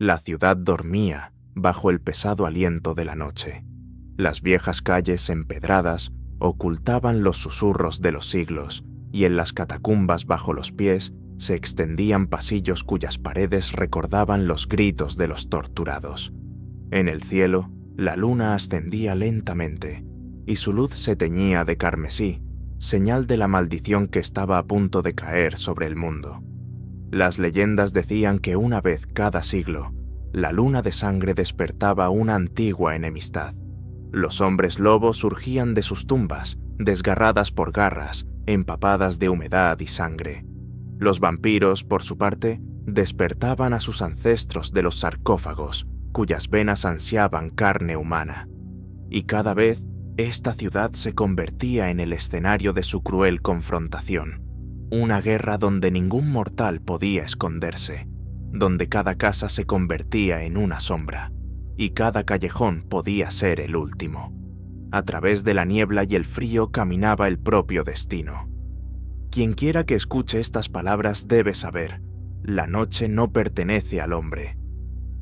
La ciudad dormía bajo el pesado aliento de la noche. Las viejas calles empedradas ocultaban los susurros de los siglos, y en las catacumbas bajo los pies se extendían pasillos cuyas paredes recordaban los gritos de los torturados. En el cielo, la luna ascendía lentamente, y su luz se teñía de carmesí, señal de la maldición que estaba a punto de caer sobre el mundo. Las leyendas decían que una vez cada siglo, la luna de sangre despertaba una antigua enemistad. Los hombres lobos surgían de sus tumbas, desgarradas por garras, empapadas de humedad y sangre. Los vampiros, por su parte, despertaban a sus ancestros de los sarcófagos, cuyas venas ansiaban carne humana. Y cada vez, esta ciudad se convertía en el escenario de su cruel confrontación. Una guerra donde ningún mortal podía esconderse, donde cada casa se convertía en una sombra, y cada callejón podía ser el último. A través de la niebla y el frío caminaba el propio destino. Quienquiera que escuche estas palabras debe saber, la noche no pertenece al hombre.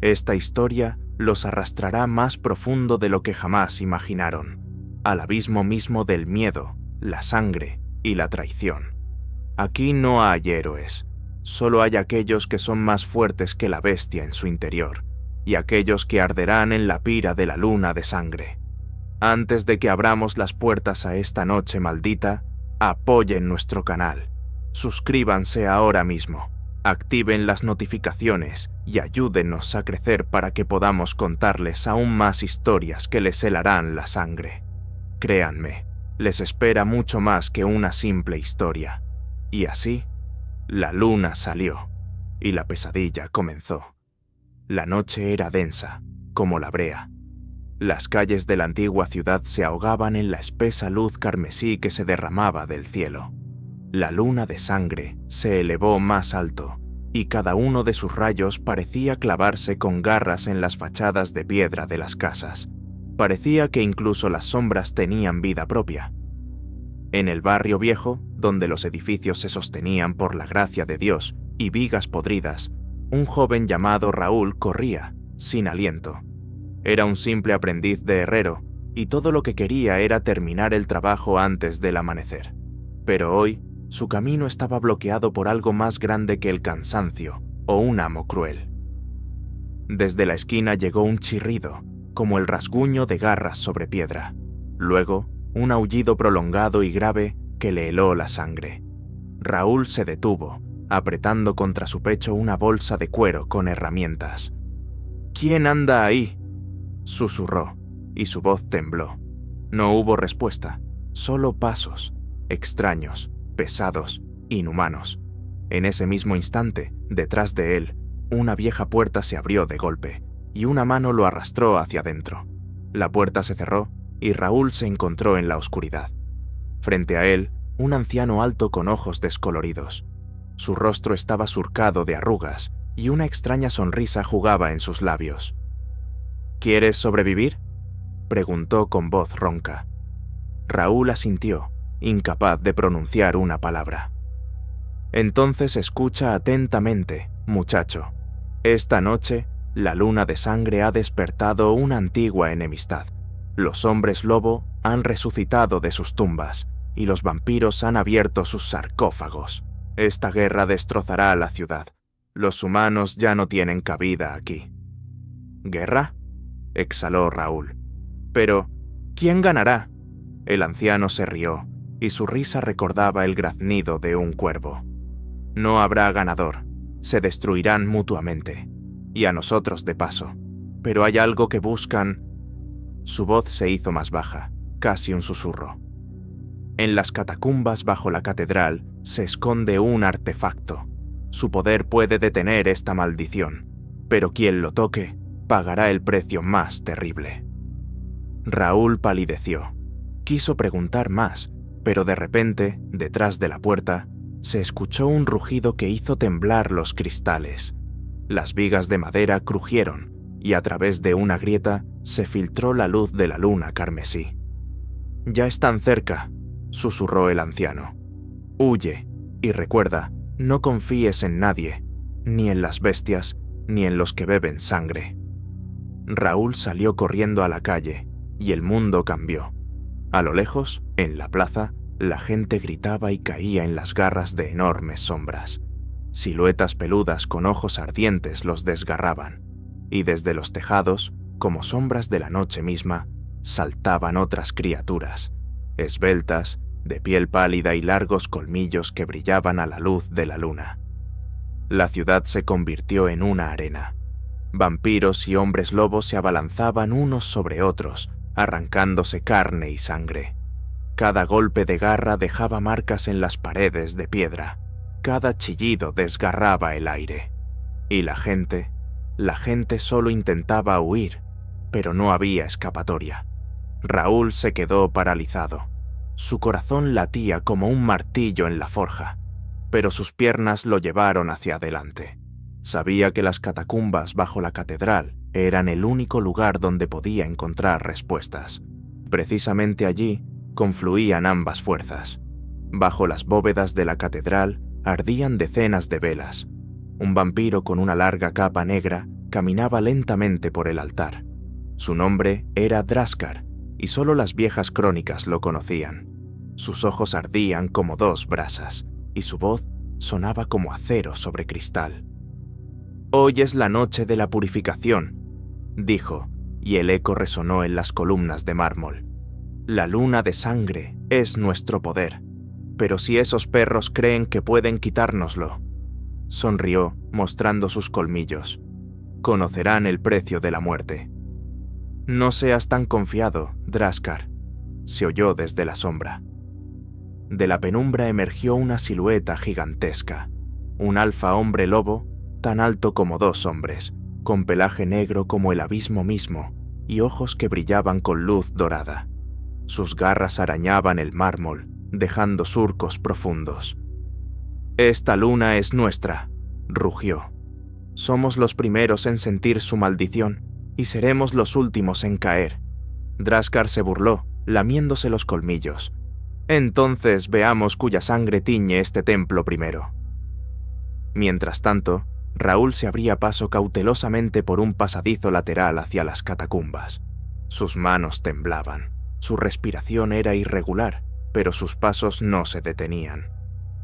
Esta historia los arrastrará más profundo de lo que jamás imaginaron, al abismo mismo del miedo, la sangre y la traición. Aquí no hay héroes, solo hay aquellos que son más fuertes que la bestia en su interior, y aquellos que arderán en la pira de la luna de sangre. Antes de que abramos las puertas a esta noche maldita, apoyen nuestro canal, suscríbanse ahora mismo, activen las notificaciones y ayúdennos a crecer para que podamos contarles aún más historias que les helarán la sangre. Créanme, les espera mucho más que una simple historia. Y así, la luna salió y la pesadilla comenzó. La noche era densa, como la brea. Las calles de la antigua ciudad se ahogaban en la espesa luz carmesí que se derramaba del cielo. La luna de sangre se elevó más alto, y cada uno de sus rayos parecía clavarse con garras en las fachadas de piedra de las casas. Parecía que incluso las sombras tenían vida propia. En el barrio viejo, donde los edificios se sostenían por la gracia de Dios y vigas podridas, un joven llamado Raúl corría, sin aliento. Era un simple aprendiz de herrero, y todo lo que quería era terminar el trabajo antes del amanecer. Pero hoy, su camino estaba bloqueado por algo más grande que el cansancio o un amo cruel. Desde la esquina llegó un chirrido, como el rasguño de garras sobre piedra. Luego, un aullido prolongado y grave que le heló la sangre. Raúl se detuvo, apretando contra su pecho una bolsa de cuero con herramientas. «¿Quién anda ahí?», susurró, y su voz tembló. No hubo respuesta, solo pasos, extraños, pesados, inhumanos. En ese mismo instante, detrás de él, una vieja puerta se abrió de golpe, y una mano lo arrastró hacia adentro. La puerta se cerró, y Raúl se encontró en la oscuridad. Frente a él, un anciano alto con ojos descoloridos. Su rostro estaba surcado de arrugas, y una extraña sonrisa jugaba en sus labios. «¿Quieres sobrevivir?», preguntó con voz ronca. Raúl asintió, incapaz de pronunciar una palabra. «Entonces escucha atentamente, muchacho. Esta noche, la luna de sangre ha despertado una antigua enemistad. Los hombres lobo han resucitado de sus tumbas, y los vampiros han abierto sus sarcófagos. Esta guerra destrozará la ciudad. Los humanos ya no tienen cabida aquí». «¿Guerra?», exhaló Raúl. «Pero, ¿quién ganará?». El anciano se rió, y su risa recordaba el graznido de un cuervo. «No habrá ganador, se destruirán mutuamente, y a nosotros de paso. Pero hay algo que buscan». Su voz se hizo más baja, casi un susurro. «En las catacumbas bajo la catedral se esconde un artefacto. Su poder puede detener esta maldición, pero quien lo toque pagará el precio más terrible». Raúl palideció. Quiso preguntar más, pero de repente, detrás de la puerta, se escuchó un rugido que hizo temblar los cristales. Las vigas de madera crujieron, y a través de una grieta se filtró la luz de la luna carmesí. «Ya están cerca», susurró el anciano. «Huye, y recuerda, no confíes en nadie, ni en las bestias, ni en los que beben sangre. Raúl salió corriendo a la calle y el mundo cambió. A lo lejos, en la plaza, la gente gritaba y caía en las garras de enormes sombras. Siluetas peludas con ojos ardientes los desgarraban, y desde los tejados, como sombras de la noche misma, saltaban otras criaturas, esbeltas, de piel pálida y largos colmillos que brillaban a la luz de la luna. La ciudad se convirtió en una arena. Vampiros y hombres lobos se abalanzaban unos sobre otros, arrancándose carne y sangre. Cada golpe de garra dejaba marcas en las paredes de piedra. Cada chillido desgarraba el aire. Y la gente solo intentaba huir, pero no había escapatoria. Raúl se quedó paralizado. Su corazón latía como un martillo en la forja, pero sus piernas lo llevaron hacia adelante. Sabía que las catacumbas bajo la catedral eran el único lugar donde podía encontrar respuestas. Precisamente allí confluían ambas fuerzas. Bajo las bóvedas de la catedral ardían decenas de velas. Un vampiro con una larga capa negra caminaba lentamente por el altar. Su nombre era Draskar, y solo las viejas crónicas lo conocían. Sus ojos ardían como dos brasas, y su voz sonaba como acero sobre cristal. «Hoy es la noche de la purificación», dijo, y el eco resonó en las columnas de mármol. «La luna de sangre es nuestro poder, pero si esos perros creen que pueden quitárnoslo», sonrió mostrando sus colmillos, «conocerán el precio de la muerte». «No seas tan confiado, Draskar», se oyó desde la sombra. De la penumbra emergió una silueta gigantesca, un alfa hombre lobo tan alto como dos hombres, con pelaje negro como el abismo mismo y ojos que brillaban con luz dorada. Sus garras arañaban el mármol, dejando surcos profundos. «Esta luna es nuestra», rugió. «Somos los primeros en sentir su maldición y seremos los últimos en caer». Draskar se burló, lamiéndose los colmillos. «Entonces veamos cuya sangre tiñe este templo primero». Mientras tanto, Raúl se abría paso cautelosamente por un pasadizo lateral hacia las catacumbas. Sus manos temblaban, su respiración era irregular, pero sus pasos no se detenían.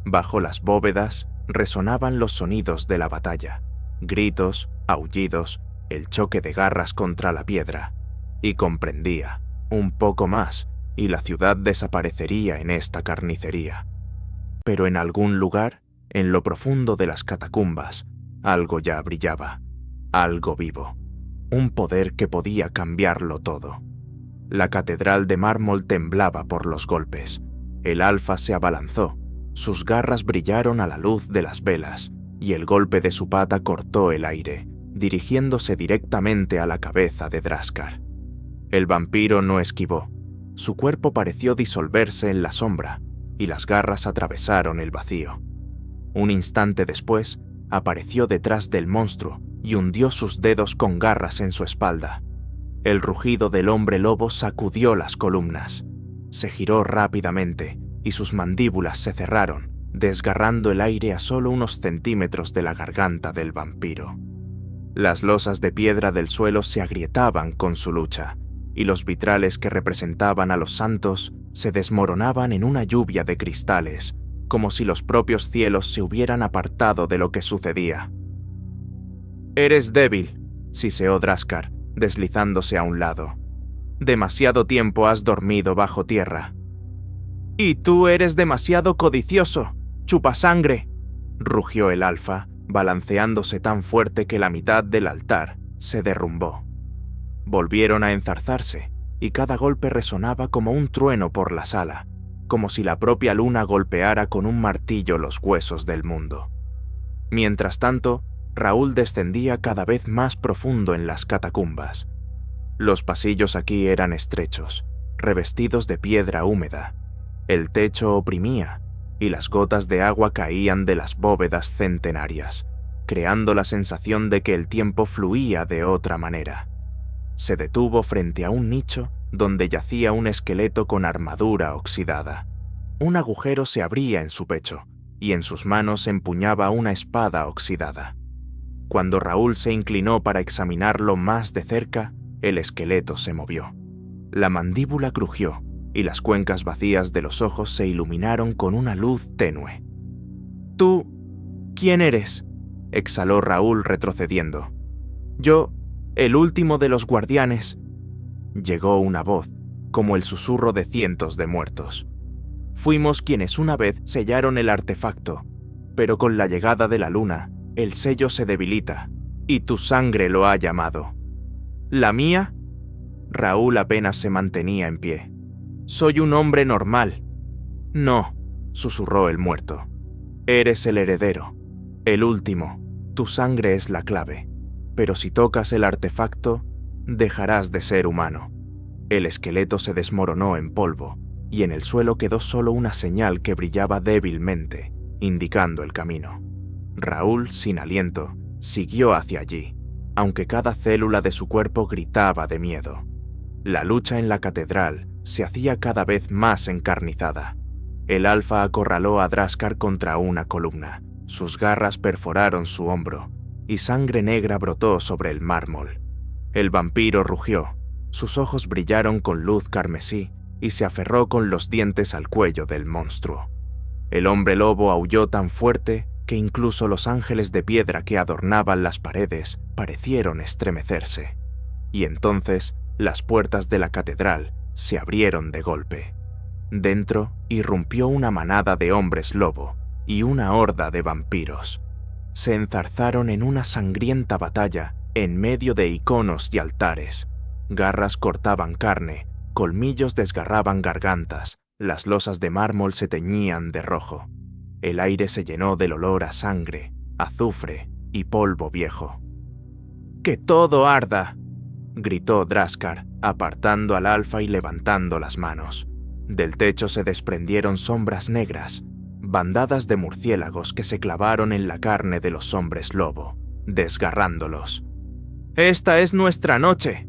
Bajo las bóvedas resonaban los sonidos de la batalla, gritos, aullidos, el choque de garras contra la piedra, y comprendía, un poco más, y la ciudad desaparecería en esta carnicería. Pero en algún lugar, en lo profundo de las catacumbas, algo ya brillaba, algo vivo, un poder que podía cambiarlo todo. La catedral de mármol temblaba por los golpes. El alfa se abalanzó, sus garras brillaron a la luz de las velas, y el golpe de su pata cortó el aire, dirigiéndose directamente a la cabeza de Draskar. El vampiro no esquivó. Su cuerpo pareció disolverse en la sombra, y las garras atravesaron el vacío. Un instante después, apareció detrás del monstruo y hundió sus dedos con garras en su espalda. El rugido del hombre lobo sacudió las columnas. Se giró rápidamente y sus mandíbulas se cerraron, desgarrando el aire a solo unos centímetros de la garganta del vampiro. Las losas de piedra del suelo se agrietaban con su lucha, y los vitrales que representaban a los santos se desmoronaban en una lluvia de cristales, como si los propios cielos se hubieran apartado de lo que sucedía. «Eres débil», siseó Draskar, deslizándose a un lado. «Demasiado tiempo has dormido bajo tierra». «Y tú eres demasiado codicioso, chupasangre», rugió el alfa, balanceándose tan fuerte que la mitad del altar se derrumbó. Volvieron a enzarzarse, y cada golpe resonaba como un trueno por la sala, como si la propia luna golpeara con un martillo los huesos del mundo. Mientras tanto, Raúl descendía cada vez más profundo en las catacumbas. Los pasillos aquí eran estrechos, revestidos de piedra húmeda. El techo oprimía, y las gotas de agua caían de las bóvedas centenarias, creando la sensación de que el tiempo fluía de otra manera. Se detuvo frente a un nicho donde yacía un esqueleto con armadura oxidada. Un agujero se abría en su pecho, y en sus manos empuñaba una espada oxidada. Cuando Raúl se inclinó para examinarlo más de cerca, el esqueleto se movió. La mandíbula crujió y las cuencas vacías de los ojos se iluminaron con una luz tenue. «¿Tú? ¿Quién eres?», exhaló Raúl retrocediendo. «Yo, el último de los guardianes». Llegó una voz, como el susurro de cientos de muertos. «Fuimos quienes una vez sellaron el artefacto, pero con la llegada de la luna, el sello se debilita, y tu sangre lo ha llamado». «¿La mía?». Raúl apenas se mantenía en pie. «Soy un hombre normal». «No», susurró el muerto. «Eres el heredero, el último. Tu sangre es la clave. Pero si tocas el artefacto, dejarás de ser humano». El esqueleto se desmoronó en polvo, y en el suelo quedó solo una señal que brillaba débilmente, indicando el camino. Raúl, sin aliento, siguió hacia allí, aunque cada célula de su cuerpo gritaba de miedo. La lucha en la catedral se hacía cada vez más encarnizada. El alfa acorraló a Draskar contra una columna. Sus garras perforaron su hombro, y sangre negra brotó sobre el mármol. El vampiro rugió, sus ojos brillaron con luz carmesí y se aferró con los dientes al cuello del monstruo. El hombre lobo aulló tan fuerte que incluso los ángeles de piedra que adornaban las paredes parecieron estremecerse. Y entonces las puertas de la catedral se abrieron de golpe. Dentro irrumpió una manada de hombres lobo y una horda de vampiros. Se enzarzaron en una sangrienta batalla en medio de iconos y altares. Garras cortaban carne, colmillos desgarraban gargantas, las losas de mármol se teñían de rojo. El aire se llenó del olor a sangre, azufre y polvo viejo. «¡Que todo arda!», gritó Draskar, apartando al alfa y levantando las manos. Del techo se desprendieron sombras negras, bandadas de murciélagos que se clavaron en la carne de los hombres lobo, desgarrándolos. «¡Esta es nuestra noche!»,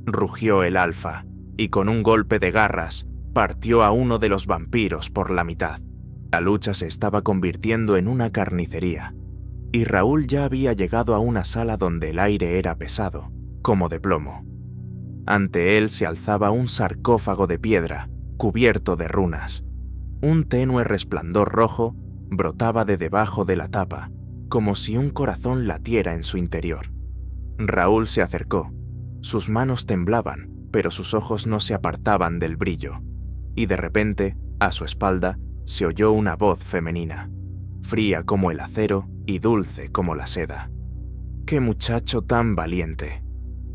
rugió el alfa, y con un golpe de garras partió a uno de los vampiros por la mitad. La lucha se estaba convirtiendo en una carnicería, y Raúl ya había llegado a una sala donde el aire era pesado, como de plomo. Ante él se alzaba un sarcófago de piedra, cubierto de runas. Un tenue resplandor rojo brotaba de debajo de la tapa, como si un corazón latiera en su interior. Raúl se acercó. Sus manos temblaban, pero sus ojos no se apartaban del brillo, y de repente, a su espalda, se oyó una voz femenina, fría como el acero y dulce como la seda. «¡Qué muchacho tan valiente!».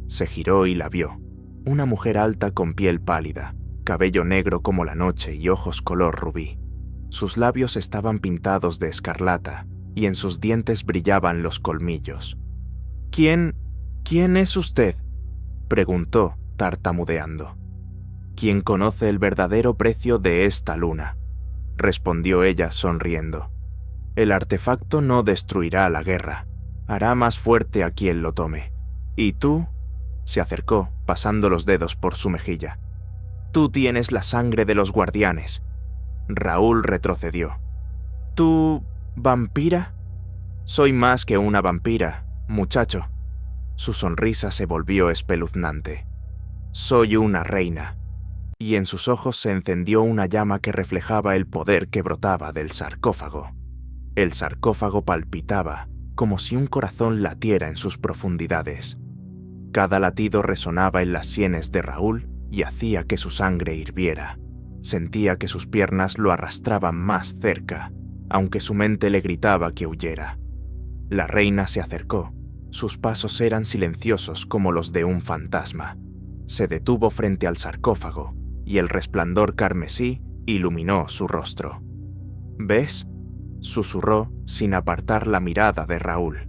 Se giró y la vio, una mujer alta con piel pálida, cabello negro como la noche y ojos color rubí. Sus labios estaban pintados de escarlata y en sus dientes brillaban los colmillos. «¿Quién es usted?», preguntó, tartamudeando. «¿Quién conoce el verdadero precio de esta luna?», respondió ella sonriendo. «El artefacto no destruirá la guerra, hará más fuerte a quien lo tome. ¿Y tú?», se acercó, pasando los dedos por su mejilla. «Tú tienes la sangre de los guardianes». Raúl retrocedió. «¿Tú, vampira?». «Soy más que una vampira, muchacho». Su sonrisa se volvió espeluznante. «Soy una reina». Y en sus ojos se encendió una llama que reflejaba el poder que brotaba del sarcófago. El sarcófago palpitaba, como si un corazón latiera en sus profundidades. Cada latido resonaba en las sienes de Raúl y hacía que su sangre hirviera. Sentía que sus piernas lo arrastraban más cerca, aunque su mente le gritaba que huyera. La reina se acercó. Sus pasos eran silenciosos como los de un fantasma. Se detuvo frente al sarcófago y el resplandor carmesí iluminó su rostro. «¿Ves?», susurró sin apartar la mirada de Raúl.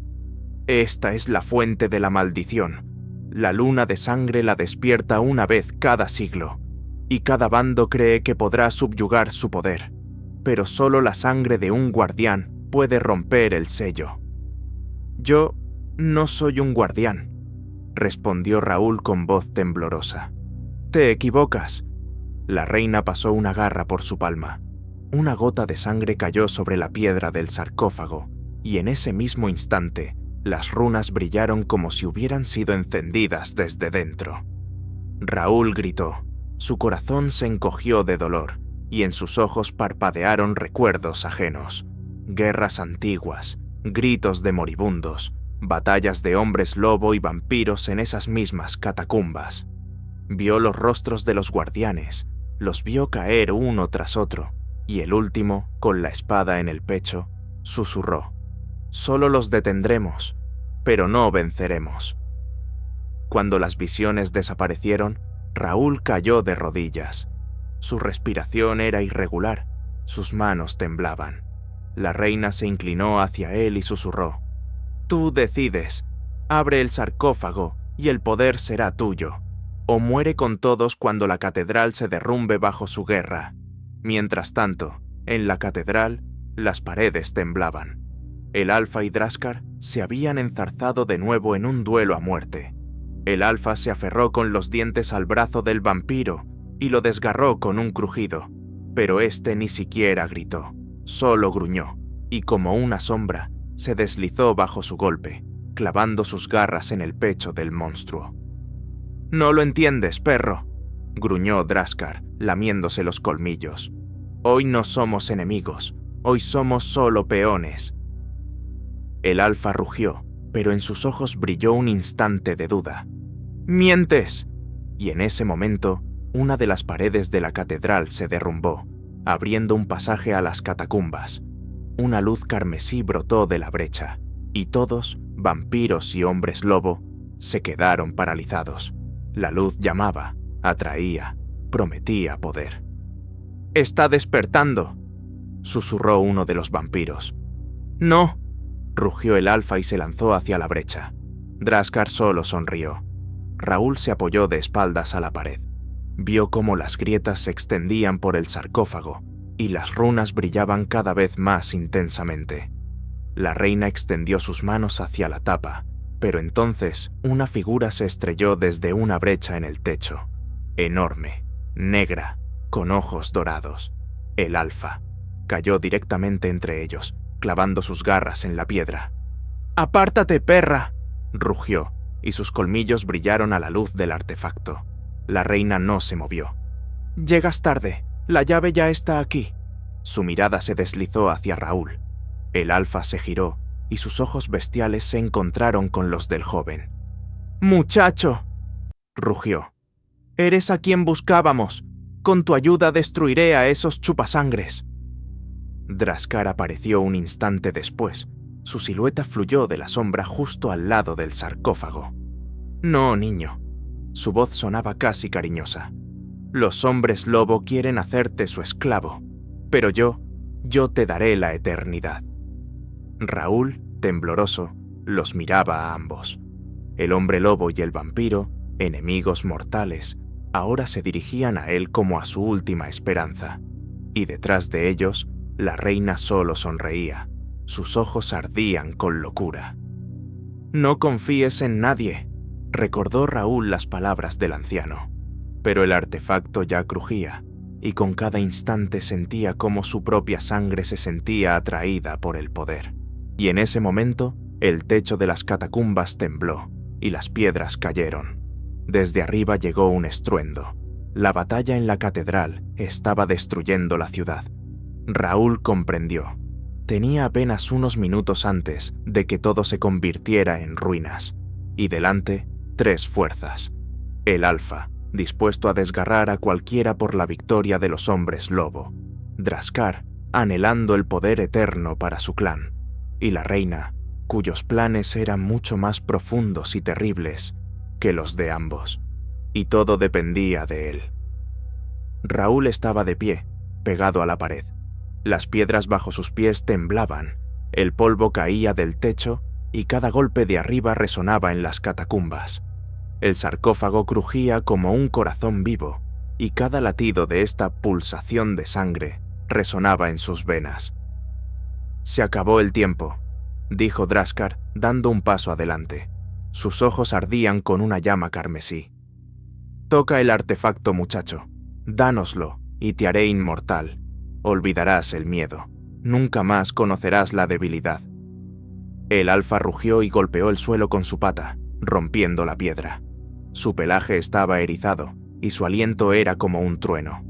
«Esta es la fuente de la maldición. La luna de sangre la despierta una vez cada siglo, y cada bando cree que podrá subyugar su poder, pero solo la sangre de un guardián puede romper el sello». «Yo no soy un guardián», respondió Raúl con voz temblorosa. «Te equivocas». La reina pasó una garra por su palma. Una gota de sangre cayó sobre la piedra del sarcófago, y en ese mismo instante, Las runas brillaron como si hubieran sido encendidas desde dentro. Raúl gritó. Su corazón se encogió de dolor y en sus ojos parpadearon recuerdos ajenos. Guerras antiguas, gritos de moribundos, batallas de hombres lobo y vampiros en esas mismas catacumbas. Vio los rostros de los guardianes, los vio caer uno tras otro, y el último, con la espada en el pecho, susurró: «Solo los detendremos, pero no venceremos». Cuando las visiones desaparecieron, Raúl cayó de rodillas. Su respiración era irregular, sus manos temblaban. La reina se inclinó hacia él y susurró: «Tú decides, abre el sarcófago y el poder será tuyo, o muere con todos cuando la catedral se derrumbe bajo su guerra». Mientras tanto, en la catedral, las paredes temblaban. El Alfa y Draskar se habían enzarzado de nuevo en un duelo a muerte. El Alfa se aferró con los dientes al brazo del vampiro y lo desgarró con un crujido, pero este ni siquiera gritó, solo gruñó, y como una sombra, se deslizó bajo su golpe, clavando sus garras en el pecho del monstruo. «No lo entiendes, perro», gruñó Draskar, lamiéndose los colmillos. «Hoy no somos enemigos, hoy somos solo peones». El Alfa rugió, pero en sus ojos brilló un instante de duda. «¡Mientes!». Y en ese momento, una de las paredes de la catedral se derrumbó, abriendo un pasaje a las catacumbas. Una luz carmesí brotó de la brecha, y todos, vampiros y hombres lobo, se quedaron paralizados. La luz llamaba, atraía, prometía poder. «Está despertando», susurró uno de los vampiros. «No», rugió el Alfa y se lanzó hacia la brecha. Draskar solo sonrió. Raúl se apoyó de espaldas a la pared. Vio cómo las grietas se extendían por el sarcófago y las runas brillaban cada vez más intensamente. La reina extendió sus manos hacia la tapa, pero entonces una figura se estrelló desde una brecha en el techo. Enorme, negra, con ojos dorados. El Alfa cayó directamente entre ellos, clavando sus garras en la piedra. «¡Apártate, perra!», rugió, y sus colmillos brillaron a la luz del artefacto. La reina no se movió. «Llegas tarde, la llave ya está aquí». Su mirada se deslizó hacia Raúl. El Alfa se giró y sus ojos bestiales se encontraron con los del joven. «¡Muchacho!», rugió. «Eres a quien buscábamos. Con tu ayuda destruiré a esos chupasangres». Draskar apareció un instante después. Su silueta fluyó de la sombra justo al lado del sarcófago. «No, niño». Su voz sonaba casi cariñosa. «Los hombres lobo quieren hacerte su esclavo, pero yo te daré la eternidad». Raúl, tembloroso, los miraba a ambos. El hombre lobo y el vampiro, enemigos mortales, ahora se dirigían a él como a su última esperanza. Y detrás de ellos, la reina solo sonreía. Sus ojos ardían con locura. «No confíes en nadie», recordó Raúl las palabras del anciano. Pero el artefacto ya crujía, y con cada instante sentía cómo su propia sangre se sentía atraída por el poder. Y en ese momento, el techo de las catacumbas tembló, y las piedras cayeron. Desde arriba llegó un estruendo. La batalla en la catedral estaba destruyendo la ciudad. Raúl comprendió. Tenía apenas unos minutos antes de que todo se convirtiera en ruinas. Y delante, 3 fuerzas. El Alfa, dispuesto a desgarrar a cualquiera por la victoria de los hombres lobo. Draskar, anhelando el poder eterno para su clan. Y la reina, cuyos planes eran mucho más profundos y terribles que los de ambos. Y todo dependía de él. Raúl estaba de pie, pegado a la pared. Las piedras bajo sus pies temblaban, el polvo caía del techo y cada golpe de arriba resonaba en las catacumbas. El sarcófago crujía como un corazón vivo y cada latido de esta pulsación de sangre resonaba en sus venas. «Se acabó el tiempo», dijo Draskar, dando un paso adelante. Sus ojos ardían con una llama carmesí. «Toca el artefacto, muchacho. Dánoslo y te haré inmortal. Olvidarás el miedo. Nunca más conocerás la debilidad». El alfa rugió y golpeó el suelo con su pata, rompiendo la piedra. Su pelaje estaba erizado y su aliento era como un trueno.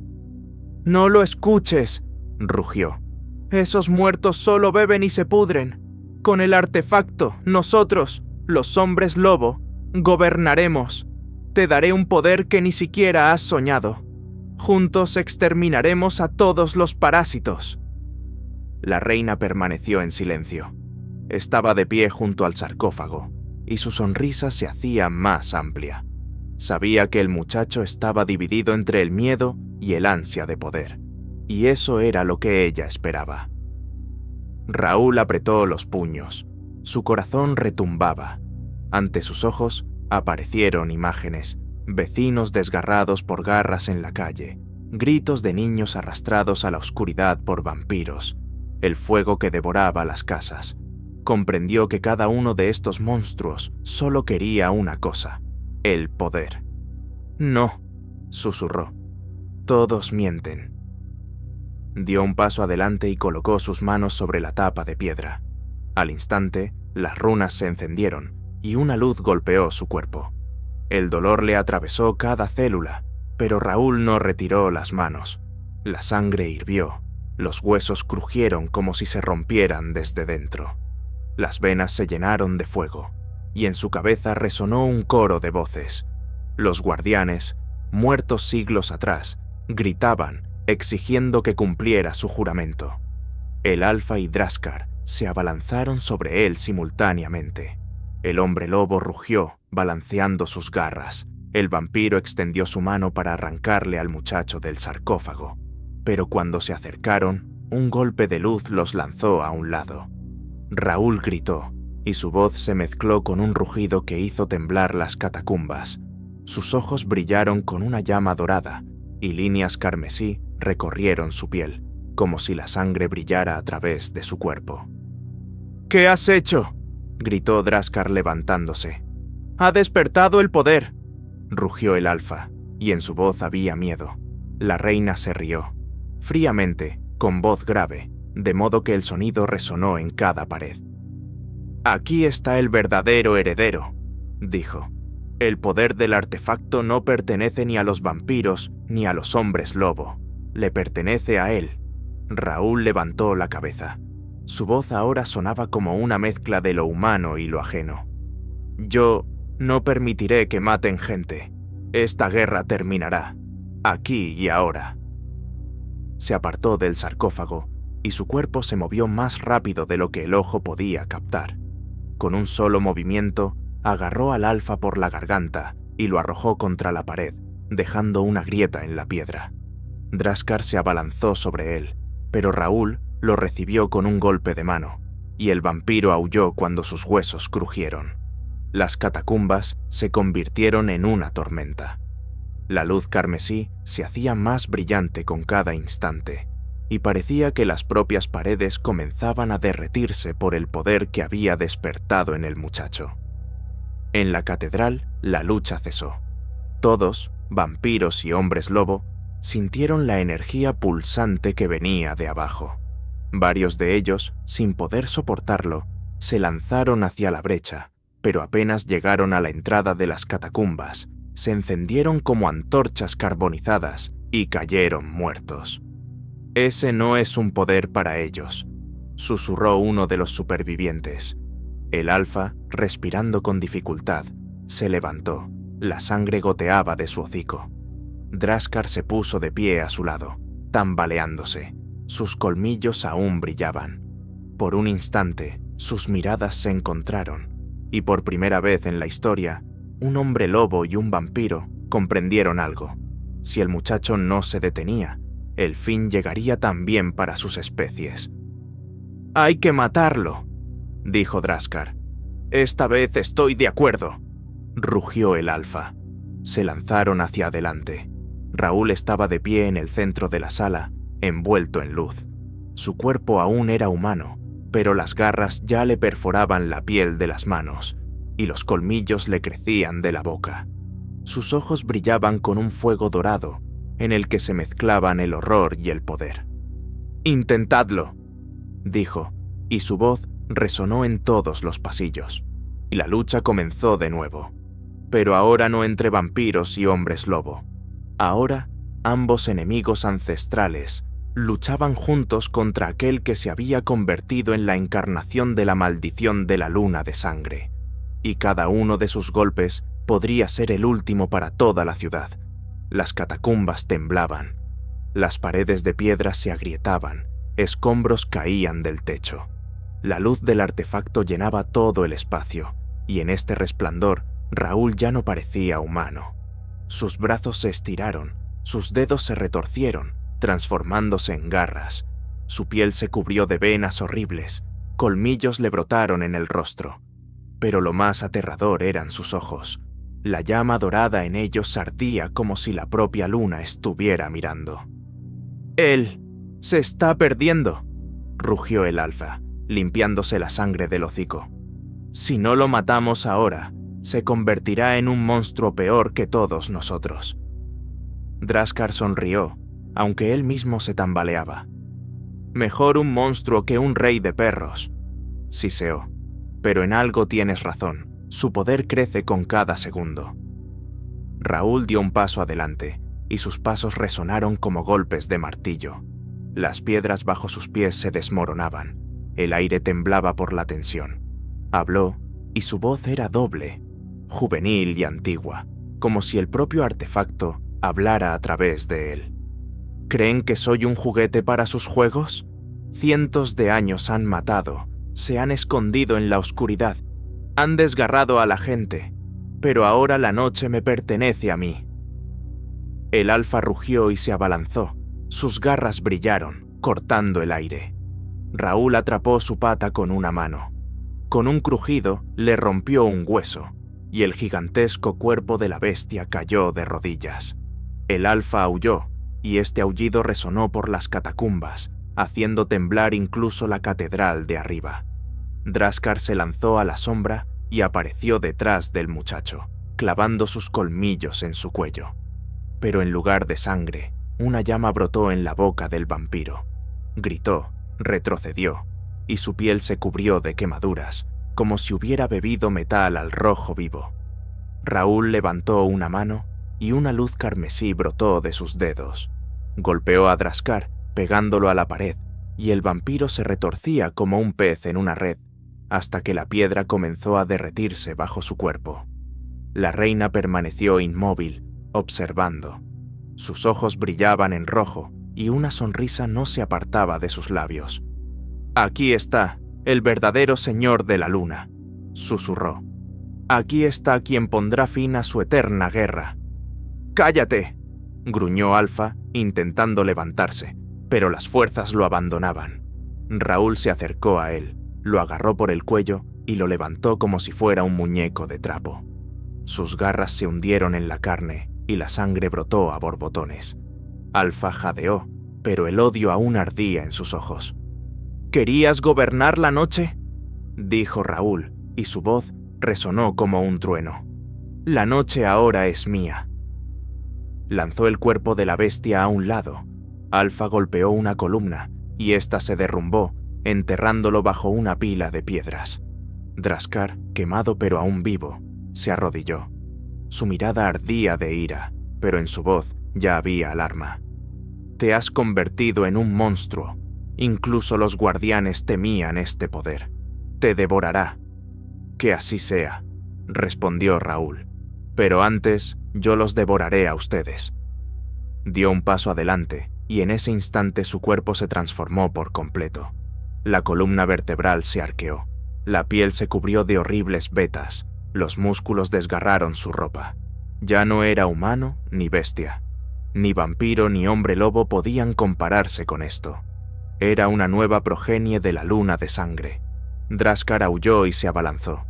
«¡No lo escuches!», rugió. «Esos muertos solo beben y se pudren. Con el artefacto, nosotros, los hombres lobo, gobernaremos. Te daré un poder que ni siquiera has soñado. Juntos exterminaremos a todos los parásitos». La reina permaneció en silencio. Estaba de pie junto al sarcófago, y su sonrisa se hacía más amplia. Sabía que el muchacho estaba dividido entre el miedo y el ansia de poder, y eso era lo que ella esperaba. Raúl apretó los puños. Su corazón retumbaba. Ante sus ojos aparecieron imágenes, vecinos desgarrados por garras en la calle, gritos de niños arrastrados a la oscuridad por vampiros, el fuego que devoraba las casas. Comprendió que cada uno de estos monstruos solo quería una cosa: el poder. «No», susurró. «Todos mienten». Dio un paso adelante y colocó sus manos sobre la tapa de piedra. Al instante, las runas se encendieron y una luz golpeó su cuerpo. El dolor le atravesó cada célula, pero Raúl no retiró las manos. La sangre hirvió, los huesos crujieron como si se rompieran desde dentro. Las venas se llenaron de fuego, y en su cabeza resonó un coro de voces. Los guardianes, muertos siglos atrás, gritaban, exigiendo que cumpliera su juramento. El alfa y Draskar se abalanzaron sobre él simultáneamente. El hombre lobo rugió, balanceando sus garras. El vampiro extendió su mano para arrancarle al muchacho del sarcófago, pero cuando se acercaron, un golpe de luz los lanzó a un lado. Raúl gritó, y su voz se mezcló con un rugido que hizo temblar las catacumbas. Sus ojos brillaron con una llama dorada, y líneas carmesí recorrieron su piel, como si la sangre brillara a través de su cuerpo. «¿Qué has hecho?», gritó Draskar levantándose. «Ha despertado el poder», rugió el alfa, y en su voz había miedo. La reina se rió, fríamente, con voz grave, de modo que el sonido resonó en cada pared. «Aquí está el verdadero heredero», dijo. «El poder del artefacto no pertenece ni a los vampiros ni a los hombres lobo. Le pertenece a él». Raúl levantó la cabeza. Su voz ahora sonaba como una mezcla de lo humano y lo ajeno. «Yo no permitiré que maten gente. Esta guerra terminará, aquí y ahora». Se apartó del sarcófago y su cuerpo se movió más rápido de lo que el ojo podía captar. Con un solo movimiento, agarró al alfa por la garganta y lo arrojó contra la pared, dejando una grieta en la piedra. Draskar se abalanzó sobre él, pero Raúl lo recibió con un golpe de mano, y el vampiro aulló cuando sus huesos crujieron. Las catacumbas se convirtieron en una tormenta. La luz carmesí se hacía más brillante con cada instante, y parecía que las propias paredes comenzaban a derretirse por el poder que había despertado en el muchacho. En la catedral, la lucha cesó. Todos, vampiros y hombres lobo, sintieron la energía pulsante que venía de abajo. Varios de ellos, sin poder soportarlo, se lanzaron hacia la brecha, pero apenas llegaron a la entrada de las catacumbas, se encendieron como antorchas carbonizadas y cayeron muertos. «Ese no es un poder para ellos», susurró uno de los supervivientes. El alfa, respirando con dificultad, se levantó. La sangre goteaba de su hocico. Draskar se puso de pie a su lado, tambaleándose. Sus colmillos aún brillaban. Por un instante, sus miradas se encontraron, y por primera vez en la historia, un hombre lobo y un vampiro comprendieron algo. Si el muchacho no se detenía, el fin llegaría también para sus especies. «Hay que matarlo», dijo Draskar. «Esta vez estoy de acuerdo», rugió el alfa. Se lanzaron hacia adelante. Raúl estaba de pie en el centro de la sala, envuelto en luz. Su cuerpo aún era humano, pero las garras ya le perforaban la piel de las manos, y los colmillos le crecían de la boca. Sus ojos brillaban con un fuego dorado, en el que se mezclaban el horror y el poder. «Intentadlo», dijo, y su voz resonó en todos los pasillos, y la lucha comenzó de nuevo. Pero ahora no entre vampiros y hombres lobo. Ahora, ambos enemigos ancestrales luchaban juntos contra aquel que se había convertido en la encarnación de la maldición de la luna de sangre, y cada uno de sus golpes podría ser el último para toda la ciudad. Las catacumbas temblaban, las paredes de piedra se agrietaban, escombros caían del techo. La luz del artefacto llenaba todo el espacio, y en este resplandor Raúl ya no parecía humano. Sus brazos se estiraron, sus dedos se retorcieron, transformándose en garras. Su piel se cubrió de venas horribles, colmillos le brotaron en el rostro. Pero lo más aterrador eran sus ojos. La llama dorada en ellos ardía como si la propia luna estuviera mirando. «¡Él se está perdiendo!», rugió el alfa, limpiándose la sangre del hocico. «Si no lo matamos ahora, se convertirá en un monstruo peor que todos nosotros». Draskar sonrió, aunque él mismo se tambaleaba. «Mejor un monstruo que un rey de perros», siseó. «Pero en algo tienes razón, su poder crece con cada segundo». Raúl dio un paso adelante, y sus pasos resonaron como golpes de martillo. Las piedras bajo sus pies se desmoronaban, el aire temblaba por la tensión. Habló, y su voz era doble, juvenil y antigua, como si el propio artefacto hablara a través de él. ¿Creen que soy un juguete para sus juegos? Cientos de años han matado, se han escondido en la oscuridad, han desgarrado a la gente, pero ahora la noche me pertenece a mí. El alfa rugió y se abalanzó, sus garras brillaron, cortando el aire. Raúl atrapó su pata con una mano. Con un crujido le rompió un hueso, y el gigantesco cuerpo de la bestia cayó de rodillas. El alfa aulló, y este aullido resonó por las catacumbas, haciendo temblar incluso la catedral de arriba. Draskar se lanzó a la sombra y apareció detrás del muchacho, clavando sus colmillos en su cuello. Pero en lugar de sangre, una llama brotó en la boca del vampiro. Gritó, retrocedió, y su piel se cubrió de quemaduras, como si hubiera bebido metal al rojo vivo. Raúl levantó una mano y una luz carmesí brotó de sus dedos. Golpeó a Draskar, pegándolo a la pared, y el vampiro se retorcía como un pez en una red, hasta que la piedra comenzó a derretirse bajo su cuerpo. La reina permaneció inmóvil, observando. Sus ojos brillaban en rojo y una sonrisa no se apartaba de sus labios. «Aquí está, el verdadero señor de la luna», susurró. «Aquí está quien pondrá fin a su eterna guerra». «¡Cállate!», gruñó Alfa, intentando levantarse, pero las fuerzas lo abandonaban. Raúl se acercó a él, lo agarró por el cuello y lo levantó como si fuera un muñeco de trapo. Sus garras se hundieron en la carne y la sangre brotó a borbotones. Alfa jadeó, pero el odio aún ardía en sus ojos. «¿Querías gobernar la noche?», dijo Raúl, y su voz resonó como un trueno. «La noche ahora es mía». Lanzó el cuerpo de la bestia a un lado. Alfa golpeó una columna, y ésta se derrumbó, enterrándolo bajo una pila de piedras. Draskar, quemado pero aún vivo, se arrodilló. Su mirada ardía de ira, pero en su voz ya había alarma. «Te has convertido en un monstruo. Incluso los guardianes temían este poder. Te devorará». «Que así sea», respondió Raúl. «Pero antes yo los devoraré a ustedes». Dio un paso adelante, y en ese instante su cuerpo se transformó por completo. La columna vertebral se arqueó, la piel se cubrió de horribles vetas, los músculos desgarraron su ropa. Ya no era humano ni bestia. Ni vampiro ni hombre lobo podían compararse con esto. Era una nueva progenie de la luna de sangre. Draskar aulló y se abalanzó.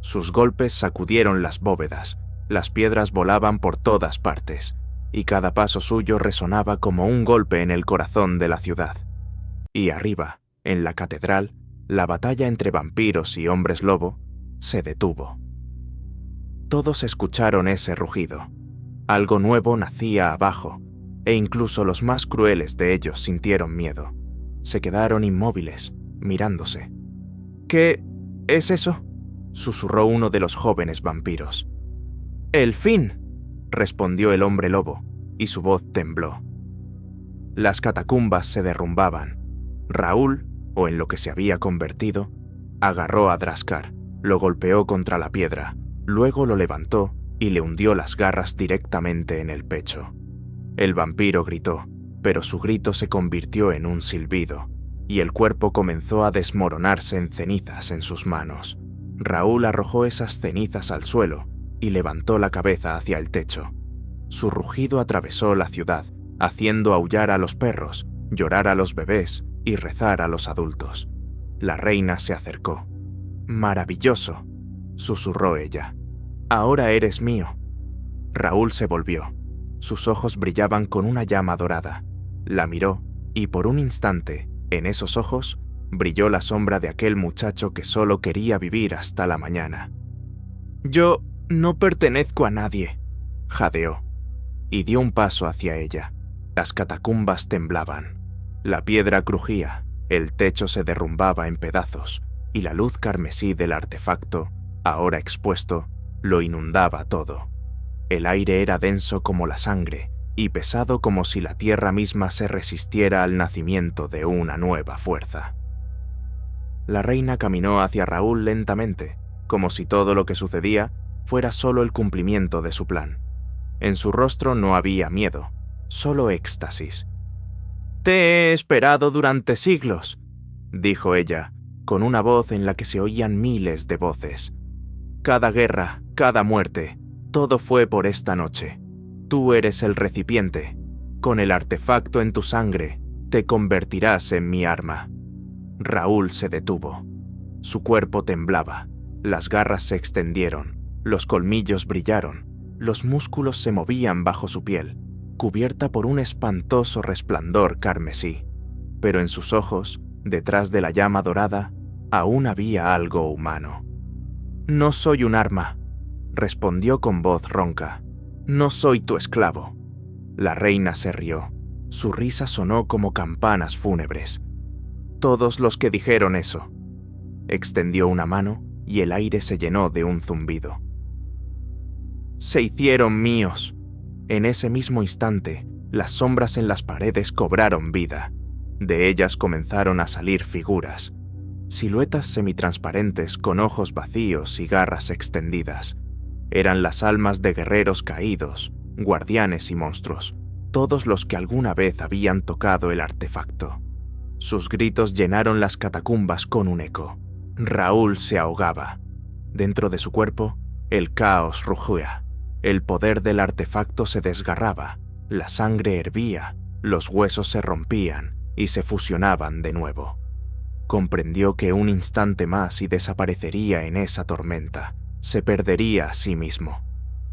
Sus golpes sacudieron las bóvedas, las piedras volaban por todas partes, y cada paso suyo resonaba como un golpe en el corazón de la ciudad. Y arriba, en la catedral, la batalla entre vampiros y hombres lobo se detuvo. Todos escucharon ese rugido. Algo nuevo nacía abajo, e incluso los más crueles de ellos sintieron miedo. Se quedaron inmóviles, mirándose. ¿Qué es eso?, susurró uno de los jóvenes vampiros. «El fin», respondió el hombre lobo, y su voz tembló. Las catacumbas se derrumbaban. Raúl, o en lo que se había convertido, agarró a Draskar, lo golpeó contra la piedra, luego lo levantó y le hundió las garras directamente en el pecho. El vampiro gritó, pero su grito se convirtió en un silbido, y el cuerpo comenzó a desmoronarse en cenizas en sus manos. Raúl arrojó esas cenizas al suelo y levantó la cabeza hacia el techo. Su rugido atravesó la ciudad, haciendo aullar a los perros, llorar a los bebés y rezar a los adultos. La reina se acercó. «Maravilloso», susurró ella. «Ahora eres mío». Raúl se volvió. Sus ojos brillaban con una llama dorada. La miró y por un instante, en esos ojos, brilló la sombra de aquel muchacho que solo quería vivir hasta la mañana. «Yo no pertenezco a nadie», jadeó, y dio un paso hacia ella. Las catacumbas temblaban. La piedra crujía, el techo se derrumbaba en pedazos, y la luz carmesí del artefacto, ahora expuesto, lo inundaba todo. El aire era denso como la sangre, y pesado como si la tierra misma se resistiera al nacimiento de una nueva fuerza. La reina caminó hacia Raúl lentamente, como si todo lo que sucedía fuera solo el cumplimiento de su plan. En su rostro no había miedo, solo éxtasis. «Te he esperado durante siglos», dijo ella, con una voz en la que se oían miles de voces. «Cada guerra, cada muerte, todo fue por esta noche. Tú eres el recipiente. Con el artefacto en tu sangre, te convertirás en mi arma». Raúl se detuvo. Su cuerpo temblaba, las garras se extendieron, los colmillos brillaron, los músculos se movían bajo su piel, cubierta por un espantoso resplandor carmesí. Pero en sus ojos, detrás de la llama dorada, aún había algo humano. «No soy un arma», respondió con voz ronca. «No soy tu esclavo». La reina se rió. Su risa sonó como campanas fúnebres. «Todos los que dijeron eso». Extendió una mano y el aire se llenó de un zumbido. «Se hicieron míos». En ese mismo instante, las sombras en las paredes cobraron vida. De ellas comenzaron a salir figuras, siluetas semitransparentes con ojos vacíos y garras extendidas. Eran las almas de guerreros caídos, guardianes y monstruos, todos los que alguna vez habían tocado el artefacto. Sus gritos llenaron las catacumbas con un eco. Raúl se ahogaba. Dentro de su cuerpo, el caos rugía. El poder del artefacto se desgarraba, la sangre hervía, los huesos se rompían y se fusionaban de nuevo. Comprendió que un instante más y desaparecería en esa tormenta, se perdería a sí mismo.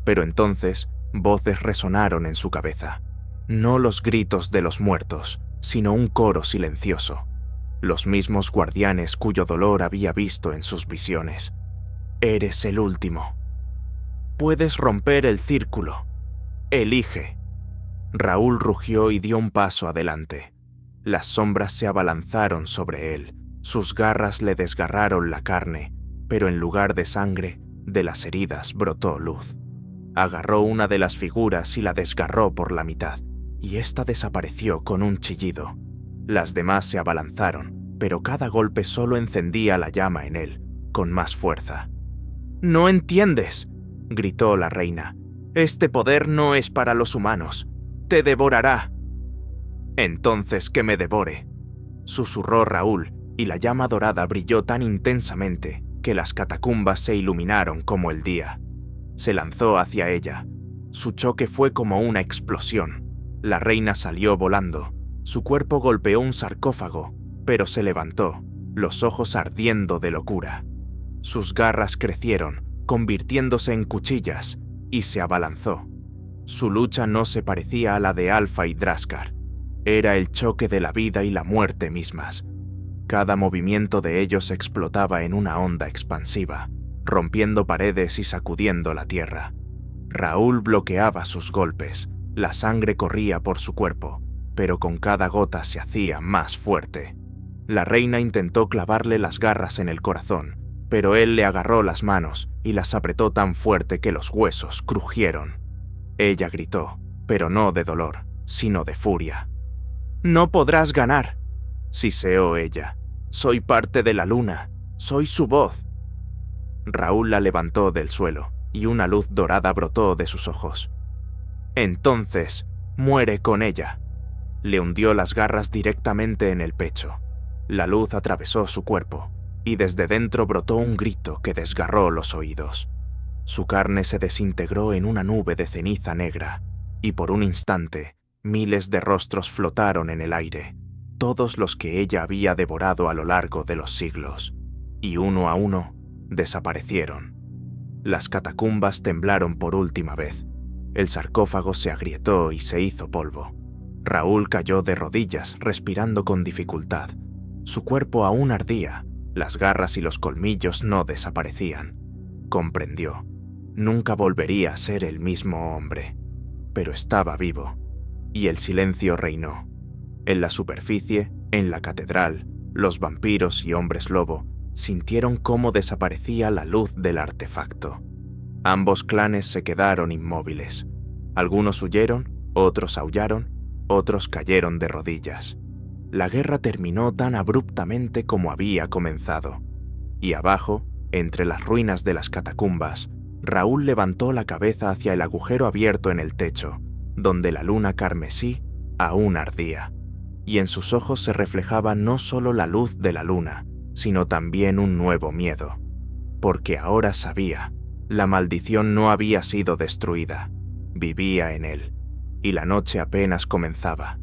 Pero entonces, voces resonaron en su cabeza. No los gritos de los muertos, sino un coro silencioso. Los mismos guardianes cuyo dolor había visto en sus visiones. «Eres el último. Puedes romper el círculo. Elige». Raúl rugió y dio un paso adelante. Las sombras se abalanzaron sobre él, sus garras le desgarraron la carne, pero en lugar de sangre, de las heridas brotó luz. Agarró una de las figuras y la desgarró por la mitad, y ésta desapareció con un chillido. Las demás se abalanzaron, pero cada golpe solo encendía la llama en él, con más fuerza. «No entiendes», gritó la reina. «Este poder no es para los humanos. Te devorará». «Entonces que me devore», susurró Raúl, y la llama dorada brilló tan intensamente que las catacumbas se iluminaron como el día. Se lanzó hacia ella. Su choque fue como una explosión. La reina salió volando. Su cuerpo golpeó un sarcófago, pero se levantó, los ojos ardiendo de locura. Sus garras crecieron, convirtiéndose en cuchillas, y se abalanzó. Su lucha no se parecía a la de Alfa y Draskar. Era el choque de la vida y la muerte mismas. Cada movimiento de ellos explotaba en una onda expansiva, rompiendo paredes y sacudiendo la tierra. Raúl bloqueaba sus golpes, la sangre corría por su cuerpo, pero con cada gota se hacía más fuerte. La reina intentó clavarle las garras en el corazón, pero él le agarró las manos y las apretó tan fuerte que los huesos crujieron. Ella gritó, pero no de dolor, sino de furia. «No podrás ganar», siseó ella. «Soy parte de la luna, soy su voz». Raúl la levantó del suelo y una luz dorada brotó de sus ojos. «Entonces, muere con ella». Le hundió las garras directamente en el pecho. La luz atravesó su cuerpo y desde dentro brotó un grito que desgarró los oídos. Su carne se desintegró en una nube de ceniza negra y por un instante miles de rostros flotaron en el aire, todos los que ella había devorado a lo largo de los siglos, y uno a uno desaparecieron. Las catacumbas temblaron por última vez. El sarcófago se agrietó y se hizo polvo. Raúl cayó de rodillas, respirando con dificultad. Su cuerpo aún ardía, las garras y los colmillos no desaparecían. Comprendió. Nunca volvería a ser el mismo hombre. Pero estaba vivo, y el silencio reinó. En la superficie, en la catedral, los vampiros y hombres lobo sintieron cómo desaparecía la luz del artefacto. Ambos clanes se quedaron inmóviles. Algunos huyeron, otros aullaron, otros cayeron de rodillas. La guerra terminó tan abruptamente como había comenzado. Y abajo, entre las ruinas de las catacumbas, Raúl levantó la cabeza hacia el agujero abierto en el techo, donde la luna carmesí aún ardía. Y en sus ojos se reflejaba no solo la luz de la luna, sino también un nuevo miedo. Porque ahora sabía, la maldición no había sido destruida, vivía en él, y la noche apenas comenzaba.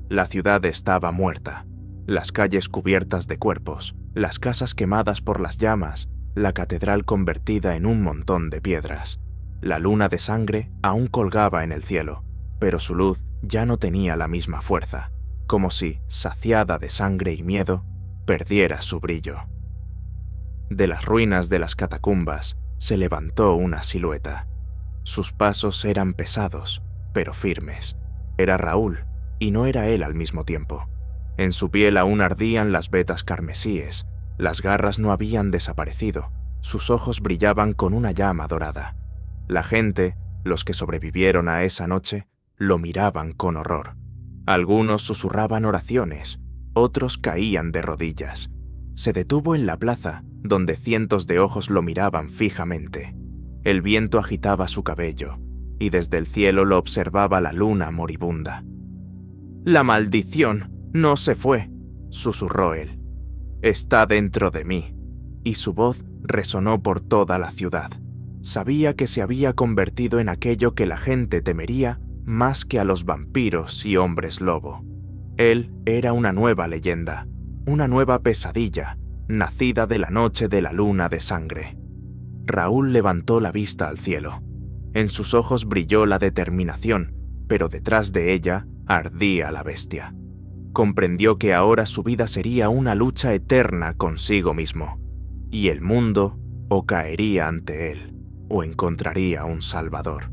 La ciudad estaba muerta, las calles cubiertas de cuerpos, las casas quemadas por las llamas, la catedral convertida en un montón de piedras. La luna de sangre aún colgaba en el cielo, pero su luz ya no tenía la misma fuerza, como si, saciada de sangre y miedo, perdiera su brillo. De las ruinas de las catacumbas se levantó una silueta. Sus pasos eran pesados, pero firmes. Era Raúl, y no era él al mismo tiempo. En su piel aún ardían las vetas carmesíes, las garras no habían desaparecido, sus ojos brillaban con una llama dorada. La gente, los que sobrevivieron a esa noche, lo miraban con horror. Algunos susurraban oraciones, otros caían de rodillas. Se detuvo en la plaza, donde cientos de ojos lo miraban fijamente. El viento agitaba su cabello, y desde el cielo lo observaba la luna moribunda. «La maldición no se fue», susurró él. «Está dentro de mí», y su voz resonó por toda la ciudad. Sabía que se había convertido en aquello que la gente temería más que a los vampiros y hombres lobo. Él era una nueva leyenda, una nueva pesadilla, nacida de la noche de la luna de sangre. Raúl levantó la vista al cielo. En sus ojos brilló la determinación, pero detrás de ella ardía la bestia. Comprendió que ahora su vida sería una lucha eterna consigo mismo, y el mundo o caería ante él, o encontraría un salvador.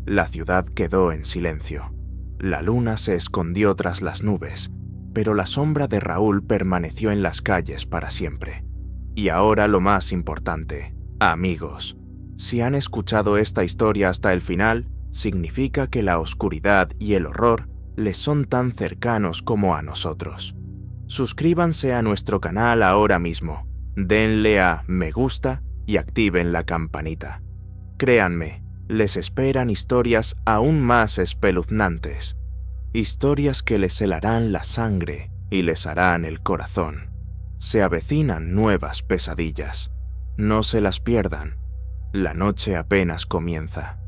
La ciudad quedó en silencio. La luna se escondió tras las nubes, pero la sombra de Raúl permaneció en las calles para siempre. Y ahora lo más importante, amigos, si han escuchado esta historia hasta el final, significa que la oscuridad y el horror les son tan cercanos como a nosotros. Suscríbanse a nuestro canal ahora mismo, denle a me gusta y activen la campanita. Créanme, les esperan historias aún más espeluznantes, historias que les helarán la sangre y les harán el corazón. Se avecinan nuevas pesadillas. No se las pierdan. La noche apenas comienza.